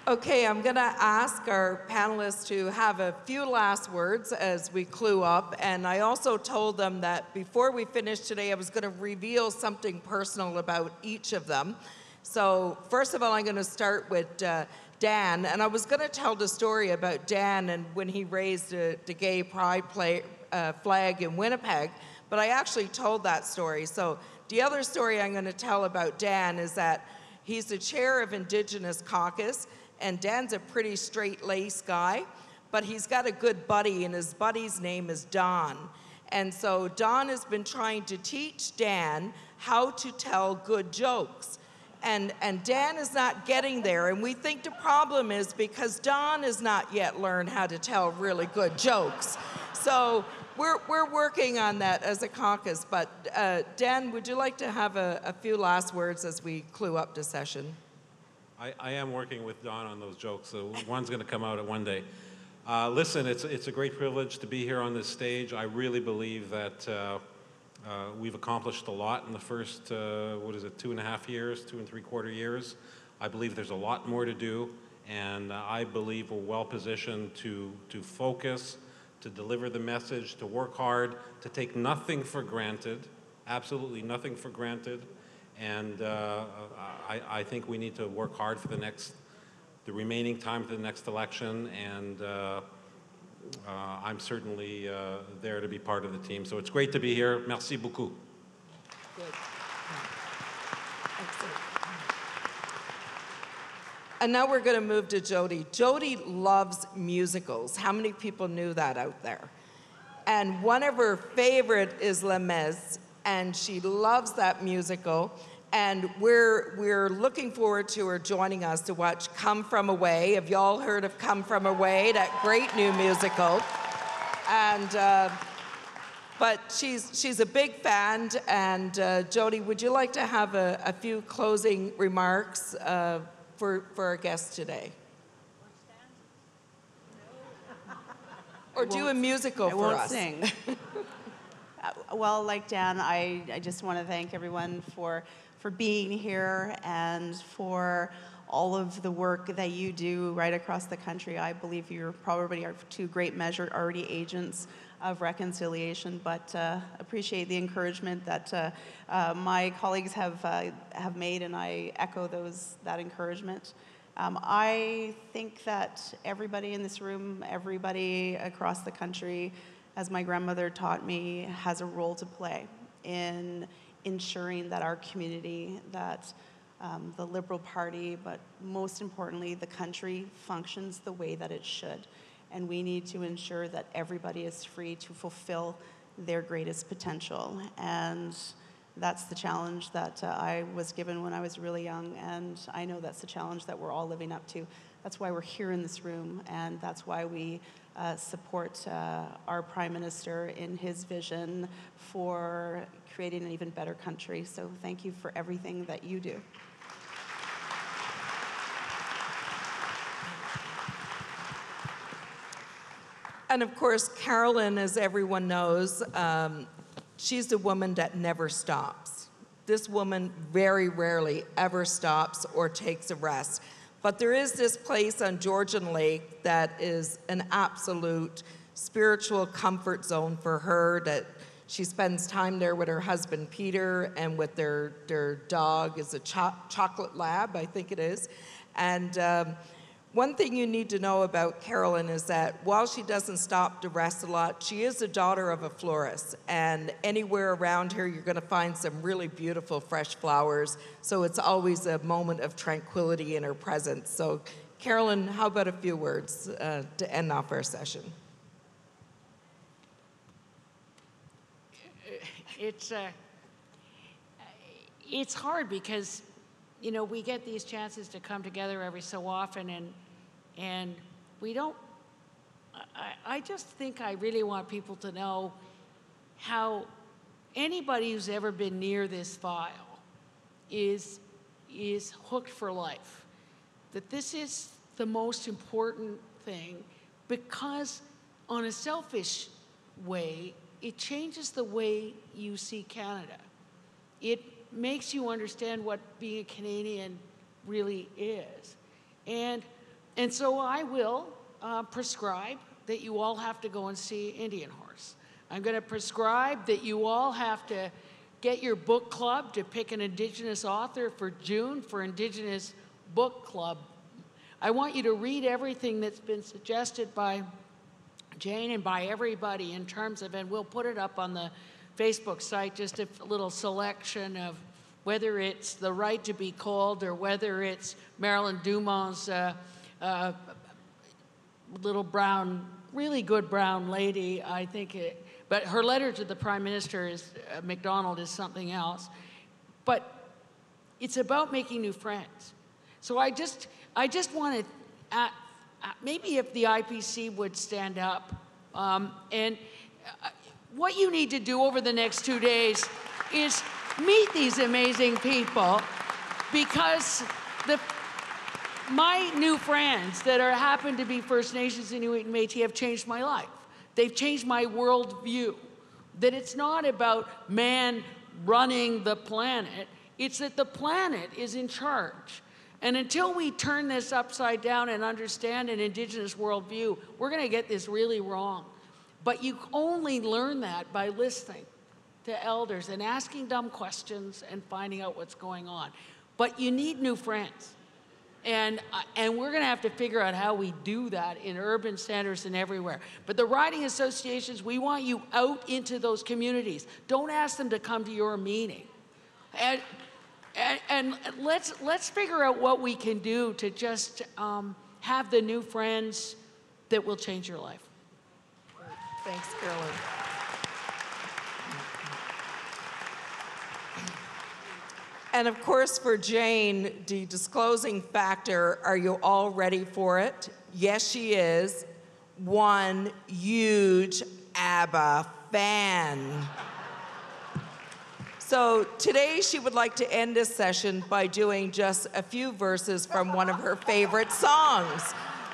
A: Okay, I'm going to ask our panelists to have a few last words as we clue up. And I also told them that before we finish today, I was going to reveal something personal about each of them. So first of all, I'm going to start with Dan. And I was going to tell the story about Dan and when he raised the gay pride flag in Winnipeg. But I actually told that story. So the other story I'm going to tell about Dan is that he's the chair of Indigenous Caucus. And Dan's a pretty straight-laced guy, but he's got a good buddy, and his buddy's name is Don. And so Don has been trying to teach Dan how to tell good jokes. And Dan is not getting there, and we think the problem is because Don has not yet learned how to tell really good jokes. So we're working on that as a caucus, but Dan, would you like to have a few last words as we clue up the session?
E: I am working with Don on those jokes, so one's going to come out at one day. Listen, it's a great privilege to be here on this stage. I really believe that we've accomplished a lot in the first, 2.5 years, 2 3/4 years. I believe there's a lot more to do, and I believe we're well positioned to focus, to deliver the message, to work hard, to take nothing for granted, absolutely nothing for granted. And I think we need to work hard for the remaining time to the next election, and I'm certainly there to be part of the team. So it's great to be here. Merci beaucoup.
A: Good. Excellent. And now we're going to move to Jody. Jody loves musicals. How many people knew that out there? And one of her favorite is Les Mis, and she loves that musical. And we're looking forward to her joining us to watch Come From Away. Have y'all heard of Come From Away, that great new musical? And but she's a big fan. And Jody, would you like to have a few closing remarks for our guests today? Or do a musical for us?
D: I won't sing. Well, like Dan, I just want to thank everyone for being here and for all of the work that you do right across the country. I believe you're probably are to great measure already agents of reconciliation, but appreciate the encouragement that my colleagues have made, and I echo that encouragement. I think that everybody in this room, everybody across the country, as my grandmother taught me, has a role to play in ensuring that our community, that the Liberal Party, but most importantly, the country functions the way that it should. And we need to ensure that everybody is free to fulfill their greatest potential. And that's the challenge that I was given when I was really young, and I know that's the challenge that we're all living up to. That's why we're here in this room, and that's why we support our Prime Minister in his vision for creating an even better country. So thank you for everything that you do.
A: And of course, Carolyn, as everyone knows, she's a woman that never stops. This woman very rarely ever stops or takes a rest. But there is this place on Georgian Lake that is an absolute spiritual comfort zone for her, that she spends time there with her husband, Peter, and with their dog is a chocolate lab, I think it is. And one thing you need to know about Carolyn is that while she doesn't stop to rest a lot, she is the daughter of a florist. And anywhere around here, you're going to find some really beautiful fresh flowers. So it's always a moment of tranquility in her presence. So Carolyn, how about a few words to end off our session?
C: It's hard because, you know, we get these chances to come together every so often, and we don't, I just think I really want people to know how anybody who's ever been near this file is hooked for life. That this is the most important thing, because on a selfish way, it changes the way you see Canada. It makes you understand what being a Canadian really is. And so I will prescribe that you all have to go and see Indian Horse. I'm going to prescribe that you all have to get your book club to pick an Indigenous author for June for Indigenous Book Club. I want you to read everything that's been suggested by Jane and by everybody in terms of, and we'll put it up on the Facebook site, just a little selection of whether it's The Right to Be Called or whether it's Marilyn Dumont's little brown, really good brown lady, I think but her letter to the Prime Minister is, MacDonald, is something else. But it's about making new friends. So I just want to, maybe if the IPC would stand up, and what you need to do over the next 2 days is meet these amazing people, because my new friends that happen to be First Nations, Inuit, and Métis have changed my life. They've changed my worldview. That it's not about man running the planet, it's that the planet is in charge. And until we turn this upside down and understand an Indigenous worldview, we're going to get this really wrong. But you only learn that by listening to elders and asking dumb questions and finding out what's going on. But you need new friends. And we're going to have to figure out how we do that in urban centers and everywhere. But the riding associations, we want you out into those communities. Don't ask them to come to your meeting. And let's figure out what we can do to just have the new friends that will change your life.
A: Thanks, Carolyn. And of course, for Jane, the disclosing factor, are you all ready for it? Yes, she is. One huge ABBA fan. So today she would like to end this session by doing just a few verses from one of her favorite songs.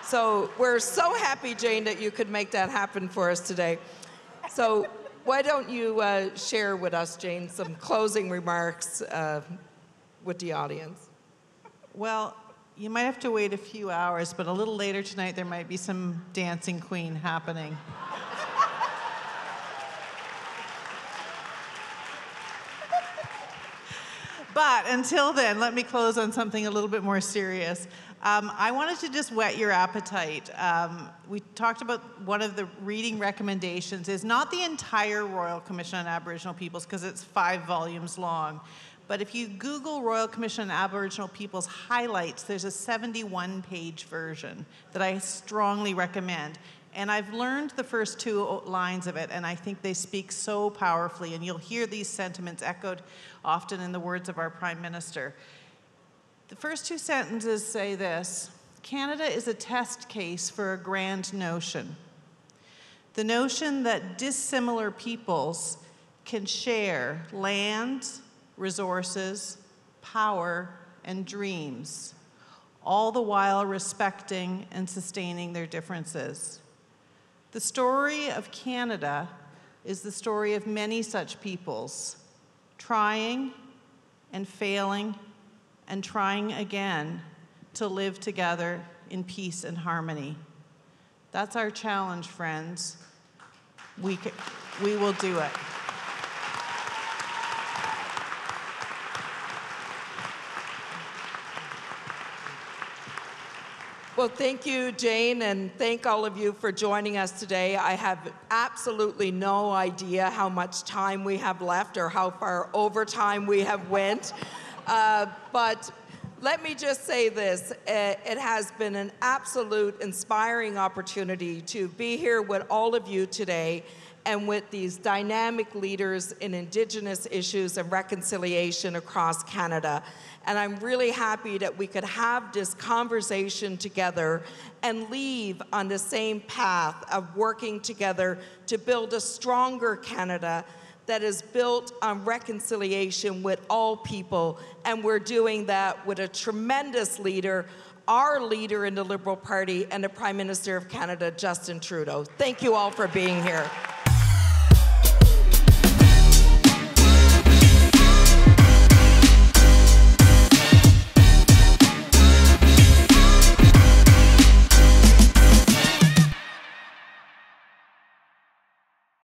A: So we're so happy, Jane, that you could make that happen for us today. So why don't you share with us, Jane, some closing remarks with the audience?
B: Well, you might have to wait a few hours, but a little later tonight there might be some dancing queen happening. But until then, let me close on something a little bit more serious. I wanted to just whet your appetite. We talked about one of the reading recommendations is not the entire Royal Commission on Aboriginal Peoples, because it's 5 volumes long. But if you Google Royal Commission on Aboriginal Peoples highlights, there's a 71-page version that I strongly recommend. And I've learned the first 2 lines of it, and I think they speak so powerfully. And you'll hear these sentiments echoed often in the words of our Prime Minister. The first 2 sentences say this: Canada is a test case for a grand notion. The notion that dissimilar peoples can share land, resources, power, and dreams, all the while respecting and sustaining their differences. The story of Canada is the story of many such peoples, trying and failing and trying again to live together in peace and harmony. That's our challenge, friends. We will do it.
A: Well, thank you, Jane, and thank all of you for joining us today. I have absolutely no idea how much time we have left or how far over time we have went. But let me just say this. It has been an absolute inspiring opportunity to be here with all of you today and with these dynamic leaders in Indigenous issues and reconciliation across Canada. And I'm really happy that we could have this conversation together and leave on the same path of working together to build a stronger Canada that is built on reconciliation with all people. And we're doing that with a tremendous leader, our leader in the Liberal Party and the Prime Minister of Canada, Justin Trudeau. Thank you all for being here.